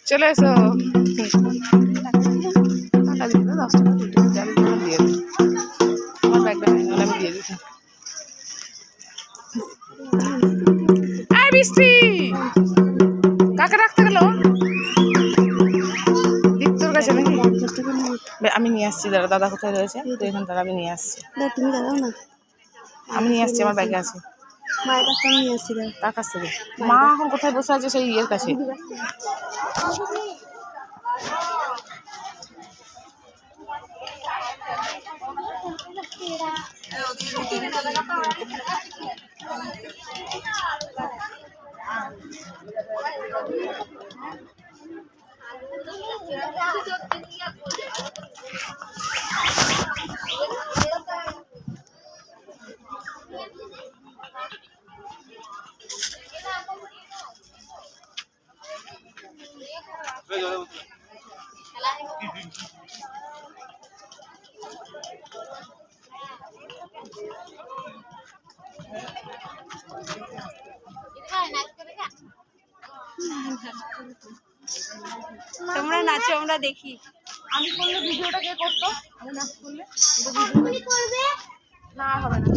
চলে এসো। টাকা দিতে 10 টাকা দিয়ে দিই। আমার ব্যাগটা আমি দিয়ে দিই। বৃষ্টি কাকে রাখতে গেল দীপ্তর কাছে নাকি? আমি নিয়ে আসছি। দাদা কোথায় রয়েছে? তো এখান থেকে আমি নিয়ে আসছি। তুমি দাঁড়াও না, আমি নিয়ে আসছি, আমার ব্যাগে আছে। মায়ের কাছ থেকে নিয়ে আসছি। তার কাছ থেকে মা এখন কোথায় বসে আছে? সেই ইয়ের কাছে। তোমরা নাচো, আমরা দেখি। আমি করলে ভিডিওটা কে করতো? আমি নাচ করলে না হবে না।